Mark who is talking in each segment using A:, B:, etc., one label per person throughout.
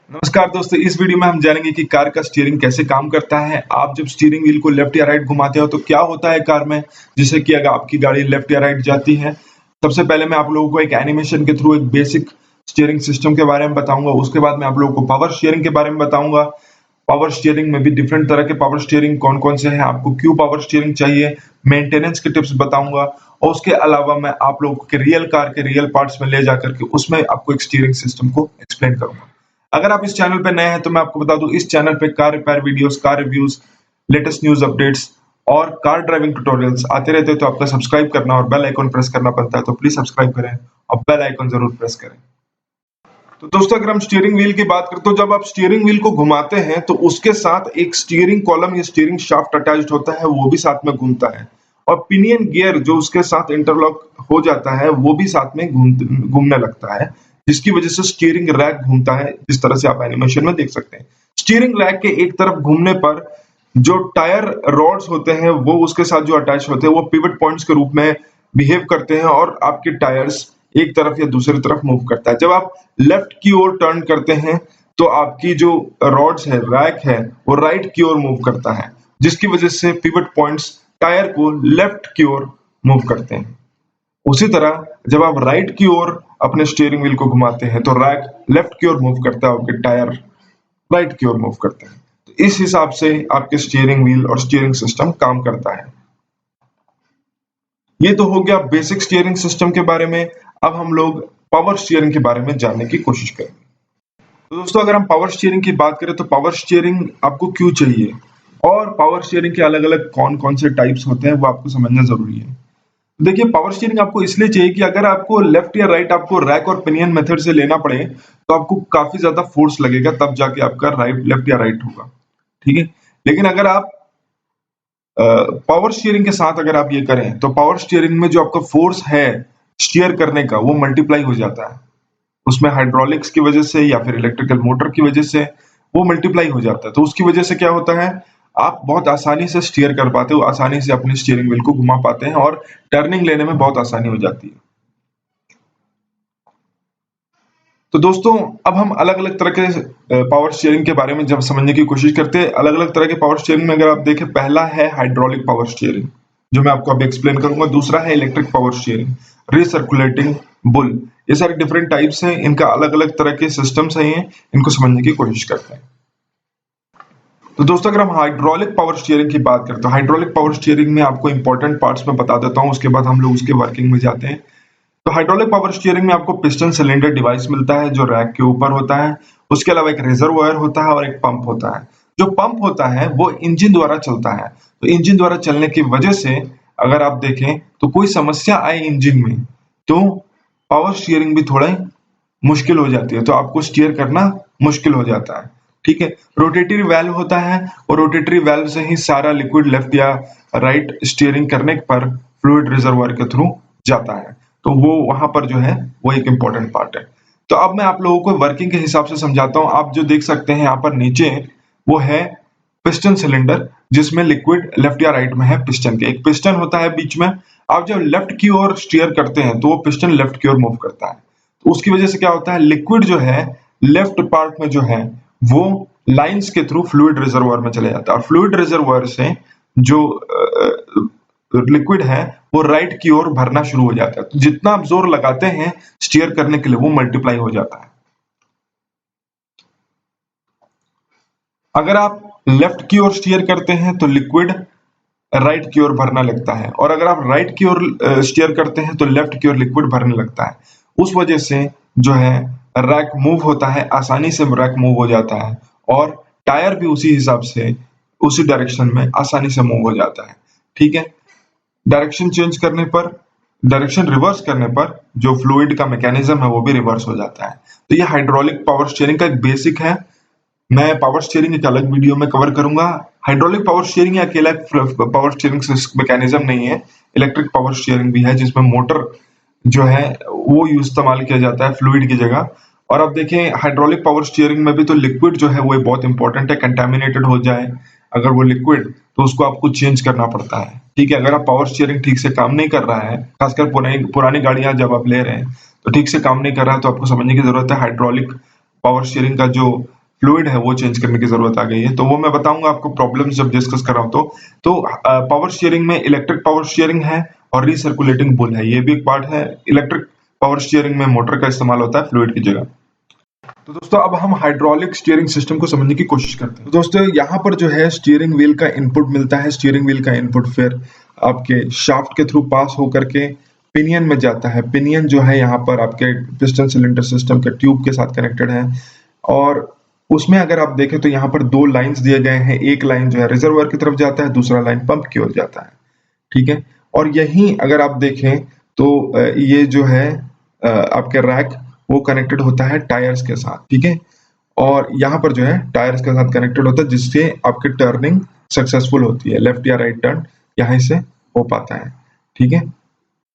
A: नमस्कार दोस्तों, इस वीडियो में हम जानेंगे कि कार का स्टीयरिंग कैसे काम करता है। आप जब स्टीयरिंग व्हील को लेफ्ट या राइट घुमाते हो तो क्या होता है कार में, जिससे कि अगर आपकी गाड़ी लेफ्ट या राइट जाती है। सबसे पहले मैं आप लोगों को एक एनिमेशन के थ्रू एक बेसिक स्टीयरिंग सिस्टम के बारे में बताऊंगा। उसके बाद मैं आप लोगों को पावर स्टीयरिंग के बारे में बताऊंगा। पावर स्टीयरिंग में भी डिफरेंट तरह के पावर स्टीयरिंग कौन कौन से हैं, आपको क्यों पावर स्टीयरिंग चाहिए, मेंटेनेंस के टिप्स बताऊंगा। और उसके अलावा मैं आप लोगों के रियल कार के रियल पार्ट्स में ले जाकर के उसमें आपको एक स्टीयरिंग सिस्टम को एक्सप्लेन करूंगा। अगर आप इस चैनल पे नए हैं तो मैं आपको बता दूं, इस चैनल पे car repair videos, car reviews, latest news updates और कार ड्राइविंग ट्यूटोरियल्स आते रहते हैं। तो आपका सब्सक्राइब करना और बेल आइकन प्रेस करना बनता है, तो प्लीज सब्सक्राइब करें और बेल आइकन जरूर प्रेस करें। तो दोस्तों, अगर हम स्टीयरिंग व्हील की बात करें तो जब आप स्टीयरिंग व्हील को घुमाते हैं तो उसके साथ एक स्टीयरिंग कॉलम या स्टीयरिंग शाफ्ट अटैच्ड होता है, वो भी साथ में घूमता है। और पिनियन गियर जो उसके साथ इंटरलॉक हो जाता है वो भी साथ में घूमने लगता है, जिसकी वजह से स्टीयरिंग रैक घूमता है, जिस तरह से आप एनिमेशन में देख सकते हैं। स्टीयरिंग रैक के एक तरफ घूमने पर जो टायर रॉड्स होते हैं वो उसके साथ जो अटैच होते हैं वो पिवट पॉइंट्स के रूप में बिहेव करते हैं और आपके टायर्स एक तरफ या दूसरी तरफ मूव करता है। जब आप लेफ्ट की ओर टर्न करते हैं तो आपकी जो रॉड्स है, रैक है, वो राइट की ओर मूव करता है, जिसकी वजह से पिवट पॉइंट्स टायर को लेफ्ट की ओर मूव करते हैं। उसी तरह जब आप राइट की ओर अपने स्टीयरिंग व्हील को घुमाते हैं तो रैक लेफ्ट की ओर मूव करता है, आपके टायर राइट की ओर मूव करते हैं। तो इस हिसाब से आपके स्टीयरिंग व्हील और स्टीयरिंग सिस्टम काम करता है। ये तो हो गया बेसिक स्टीयरिंग सिस्टम के बारे में। अब हम लोग पावर स्टीयरिंग के बारे में जानने की कोशिश करेंगे। तो दोस्तों, अगर हम पावर स्टीयरिंग की बात करें तो पावर स्टीयरिंग आपको क्यों चाहिए और पावर स्टीयरिंग के अलग अलग कौन कौन से टाइप्स होते हैं वो आपको समझना जरूरी है। देखिए, पावर स्टीयरिंग आपको इसलिए चाहिए कि अगर आपको लेफ्ट या राइट आपको रैक और पिनियन मेथड से लेना पड़े तो आपको काफी ज्यादा फोर्स लगेगा, तब जाके आपका राइट लेफ्ट या राइट होगा। ठीक है, लेकिन अगर आप पावर स्टीयरिंग के साथ अगर आप ये करें तो पावर स्टीयरिंग में जो आपका फोर्स है स्टीयर करने का वो मल्टीप्लाई हो जाता है। उसमें हाइड्रोलिक्स की वजह से या फिर इलेक्ट्रिकल मोटर की वजह से वो मल्टीप्लाई हो जाता है। तो उसकी वजह से क्या होता है, आप बहुत आसानी से स्टीयर कर पाते हो, आसानी से अपनी स्टीयरिंग व्हील को घुमा पाते हैं और टर्निंग लेने में बहुत आसानी हो जाती है। तो दोस्तों, अब हम अलग अलग तरह के पावर स्टीयरिंग के बारे में जब समझने की कोशिश करते हैं, अलग अलग तरह के पावर स्टीयरिंग में अगर आप देखें, पहला है हाइड्रोलिक पावर स्टीयरिंग जो मैं आपको अभी एक्सप्लेन करूंगा। दूसरा है electric power steering, recirculating bull. ये सारे डिफरेंट टाइप्स हैं, इनका अलग अलग तरह के सिस्टम्स हैं, इनको समझने की कोशिश करते हैं। तो दोस्तों, अगर हम हाइड्रोलिक पावर स्टीयरिंग की बात करें तो हाइड्रोलिक पावर स्टीयरिंग में आपको इंपॉर्टेंट पार्ट्स में बता देता हूं, उसके बाद हम लोग उसके वर्किंग में जाते हैं। तो हाइड्रोलिक पावर स्टीयरिंग में आपको पिस्टन सिलेंडर डिवाइस मिलता है जो रैक के ऊपर होता है। उसके अलावा एक रिजर्वॉयर होता है और एक पंप होता है। जो पंप होता है वो इंजन द्वारा चलता है। तो इंजन द्वारा चलने की वजह से अगर आप देखें तो कोई समस्या आए इंजन में तो पावर स्टीयरिंग भी थोड़ा मुश्किल हो जाती है, तो आपको स्टीयर करना मुश्किल हो जाता है। ठीक है, रोटेटरी वाल्व होता है और रोटेटरी वाल्व से ही सारा लिक्विड लेफ्ट या राइट स्टीयरिंग करने पर फ्लूइड रिजर्वॉयर के थ्रू जाता है। तो वो वहां पर जो है वो एक इंपॉर्टेंट पार्ट है। तो अब मैं आप लोगों को वर्किंग के हिसाब से समझाता हूं। आप जो देख सकते हैं यहाँ पर नीचे वो है पिस्टन सिलेंडर, जिसमें लिक्विड लेफ्ट या राइट में है। पिस्टन के एक पिस्टन होता है बीच में। आप जब लेफ्ट की ओर स्टीयर करते हैं तो वो पिस्टन लेफ्ट की ओर मूव करता है। तो उसकी वजह से क्या होता है, लिक्विड जो है लेफ्ट पार्ट में जो है वो लाइंस के थ्रू फ्लूइड रिजर्वॉयर में चले जाता है और फ्लूइड रिजर्वॉयर से जो लिक्विड है वो राइट की ओर भरना शुरू हो जाता है। तो जितना आप जोर लगाते हैं स्टीयर करने के लिए वो मल्टीप्लाई हो जाता है। अगर आप लेफ्ट की ओर स्टीयर करते हैं तो लिक्विड राइट की ओर भरना लगता है, और अगर आप राइट की ओर स्टीयर करते हैं तो लेफ्ट की ओर लिक्विड भरने लगता है। उस वजह से जो है रैक मूव होता है, आसानी से रैक मूव हो जाता है और टायर भी उसी हिसाब से उसी डायरेक्शन में आसानी से मूव हो जाता है। ठीक है, डायरेक्शन चेंज करने पर, डायरेक्शन रिवर्स करने पर जो फ्लूइड का मैकेनिज्म है वो भी रिवर्स हो जाता है। तो ये हाइड्रोलिक पावर स्टीयरिंग का एक बेसिक है। मैं पावर स्टीयरिंग एक अलग वीडियो में कवर करूंगा। हाइड्रोलिक पावर स्टीयरिंग अकेला पावर स्टीयरिंग मैकेनिज्म नहीं है, इलेक्ट्रिक पावर स्टीयरिंग भी है जिसमें मोटर जो है वो इस्तेमाल किया जाता है फ्लूइड की जगह। और अब देखें, हाइड्रोलिक पावर स्टीयरिंग में भी तो लिक्विड जो है वो बहुत इंपॉर्टेंट है। कंटेमिनेटेड हो जाए अगर वो लिक्विड तो उसको आपको चेंज करना पड़ता है। ठीक है, अगर आप पावर स्टीयरिंग ठीक से काम नहीं कर रहा है, खासकर पुरानी गाड़ियां जब आप ले रहे हैं तो ठीक से काम नहीं कर रहा है, तो आपको समझने की जरूरत है हाइड्रोलिक पावर स्टीयरिंग का जो फ्लूइड है वो चेंज करने की जरूरत आ गई है। तो वो मैं बताऊंगा आपको प्रॉब्लम्स जब डिस्कस कर रहा हूं। तो पावर स्टीयरिंग में इलेक्ट्रिक पावर स्टीयरिंग है और रिसर्कुलेटिंग बुल है, ये भी एक पार्ट है। इलेक्ट्रिक पावर स्टीयरिंग में मोटर का इस्तेमाल होता है फ्लूइड की जगह। तो दोस्तों अब हम हाइड्रोलिक स्टीयरिंग सिस्टम को समझने की कोशिश करते हैं। तो दोस्तों यहाँ पर जो है स्टीयरिंग व्हील का इनपुट मिलता है। स्टीयरिंग व्हील का इनपुट फिर आपके शाफ्ट के थ्रू पास होकर के पिनियन में जाता है। पिनियन जो है यहाँ पर आपके पिस्टन सिलेंडर सिस्टम के ट्यूब के साथ कनेक्टेड है और उसमें अगर आप देखें तो यहाँ पर दो लाइंस दिए गए हैं। एक लाइन जो है रिजर्वायर की तरफ जाता है, दूसरा लाइन पंप की ओर जाता है, ठीक है। और यहीं अगर आप देखें तो ये जो है आपके रैक वो कनेक्टेड होता है टायर्स के साथ, ठीक है। और यहाँ पर जो है टायर्स के साथ कनेक्टेड होता है जिससे आपकी टर्निंग सक्सेसफुल होती है, लेफ्ट या राइट टर्न यहाँ से हो पाता है, ठीक है।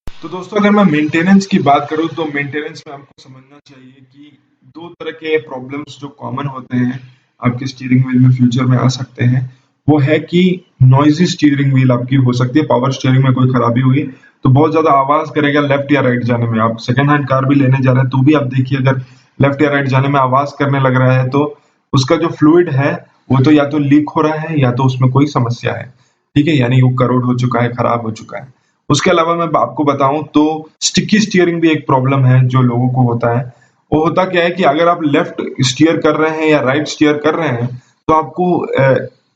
A: तो दोस्तों अगर मैं मेंटेनेंस की बात करूं तो मेंटेनेंस में आपको समझना चाहिए कि दो तरह के प्रॉब्लम्स जो कॉमन होते हैं आपके स्टीयरिंग व्हील में फ्यूचर में आ सकते हैं। वो है कि नॉइजी स्टीयरिंग व्हील आपकी हो सकती है, पावर स्टीयरिंग में कोई खराबी हुई तो बहुत ज्यादा आवाज करेगा लेफ्ट या राइट जाने में। आप सेकंड हैंड कार भी लेने जा रहे हैं तो भी आप देखिए अगर लेफ्ट या राइट जाने में आवाज करने लग रहा है तो उसका जो फ्लूइड है वो तो या तो लीक हो रहा है या तो उसमें कोई समस्या है, ठीक है, यानी वो करोड हो चुका है, खराब हो चुका है। उसके अलावा मैं आपको बताऊं तो स्टिकी स्टीयरिंग भी एक प्रॉब्लम है जो लोगों को होता है। वो होता क्या है कि अगर आप लेफ्ट स्टीयर कर रहे हैं या राइट स्टीयर कर रहे हैं तो आपको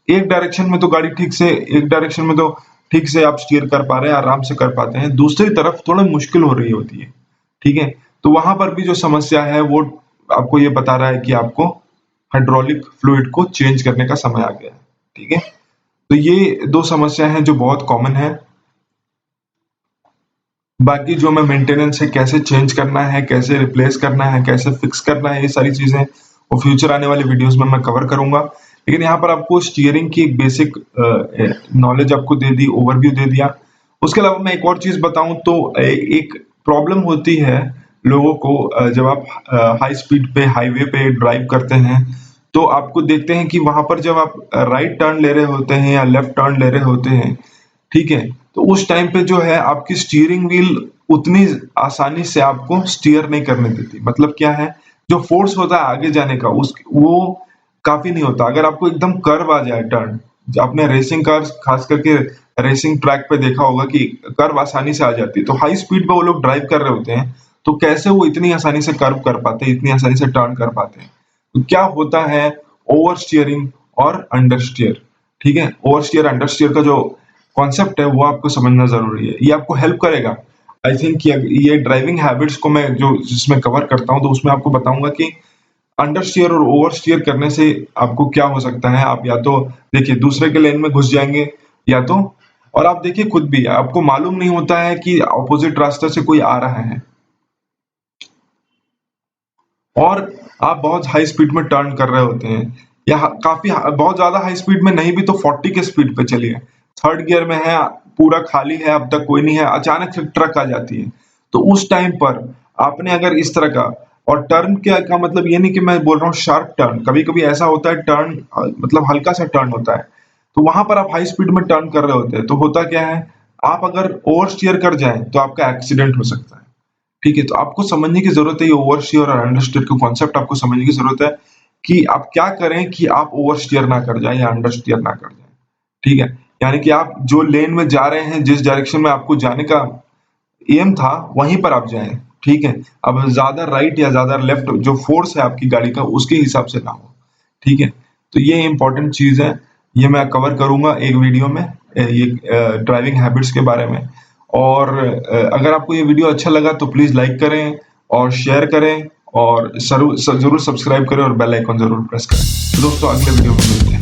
A: एक डायरेक्शन में तो गाड़ी ठीक से, एक डायरेक्शन में तो ठीक से आप स्टीयर कर पा रहे हैं, आराम से कर पाते हैं, दूसरी तरफ थोड़ा मुश्किल हो रही होती है, ठीक है। तो वहां पर भी जो समस्या है वो आपको ये बता रहा है कि आपको हाइड्रोलिक फ्लूइड को चेंज करने का समय आ गया है, ठीक है। तो ये दो समस्या हैं जो बहुत कॉमन है। बाकी जो मैं मेंटेनेंस है, कैसे चेंज करना है, कैसे रिप्लेस करना है, कैसे फिक्स करना है, ये सारी चीजें वो फ्यूचर आने वाले वीडियोस में मैं कवर करूंगा। लेकिन यहाँ पर आपको स्टीयरिंग की बेसिक नॉलेज आपको दे दी, ओवरव्यू दे दिया। उसके अलावा मैं एक और चीज बताऊं तो एक प्रॉब्लम होती है लोगों को जब आप हाई स्पीड पे हाईवे पे ड्राइव करते हैं तो आपको देखते हैं कि वहां पर जब आप राइट टर्न ले रहे होते हैं या लेफ्ट टर्न ले रहे होते हैं, ठीक है, तो उस टाइम पे जो है आपकी स्टीयरिंग व्हील उतनी आसानी से आपको स्टीयर नहीं करने देती। मतलब क्या है, जो फोर्स होता है आगे जाने का उस वो काफी नहीं होता। अगर आपको एकदम कर्व आ जाए टर्न, आपने रेसिंग कार्स खास करके रेसिंग ट्रैक पे देखा होगा कि कर्व आसानी से आ जाती है, तो हाई स्पीड पे वो लोग ड्राइव कर रहे होते हैं तो कैसे वो इतनी आसानी से कर्व कर पाते हैं, इतनी आसानी से टर्न कर पाते हैं। तो क्या होता है, ओवर स्टीयरिंग और अंडर स्टीयर, ठीक है। ओवर स्टीयर अंडर स्टीयर का जो कॉन्सेप्ट है वो आपको समझना जरूरी है, ये आपको हेल्प करेगा। आई थिंक ये ड्राइविंग हैबिट्स को मैं जो जिसमें कवर करता हूँ तो उसमें आपको बताऊंगा कि अंडर स्टीयर और ओवर स्टीयर करने से आपको क्या हो सकता है। आप या तो देखिए दूसरे के लेन में घुस जाएंगे या तो, और आप देखिए खुद भी आपको मालूम नहीं होता है कि ऑपोजिट रास्ते से कोई आ रहा है और आप बहुत हाई स्पीड में टर्न कर रहे होते हैं या काफी बहुत ज्यादा हाई स्पीड में नहीं भी तो 40 के स्पीड पे चलिए, थर्ड गियर में है, पूरा खाली है, अब तक कोई नहीं है, अचानक से ट्रक आ जाती है तो उस टाइम पर आपने अगर इस तरह का, और टर्न क्या का मतलब ये नहीं कि मैं बोल रहा हूँ शार्प टर्न, कभी कभी ऐसा होता है टर्न मतलब हल्का सा टर्न होता है तो वहां पर आप हाई स्पीड में टर्न कर रहे होते हैं तो होता क्या है, आप अगर ओवर स्टीयर कर जाए तो आपका एक्सीडेंट हो सकता है, ठीक है। तो आपको समझने की जरूरत है ये ओवर स्टीयर और अंडर स्टीयर का कॉन्सेप्ट आपको समझने की जरूरत है कि आप क्या करें कि आप ओवर स्टीयर ना कर जाए या अंडर स्टीयर ना कर जाए, ठीक है। यानी कि आप जो लेन में जा रहे हैं, जिस डायरेक्शन में आपको जाने का एम था वहीं पर आप जाएं, ठीक है। अब ज्यादा राइट या ज्यादा लेफ्ट जो फोर्स है आपकी गाड़ी का उसके हिसाब से ना हो, ठीक है। तो ये इंपॉर्टेंट चीज है, ये मैं कवर करूंगा एक वीडियो में, ये ड्राइविंग हैबिट्स के बारे में। और अगर आपको ये वीडियो अच्छा लगा तो प्लीज लाइक करें और शेयर करें और जरूर सब्सक्राइब करें और बेल आइकन जरूर प्रेस करें। तो दोस्तों अगले वीडियो में मिलते हैं।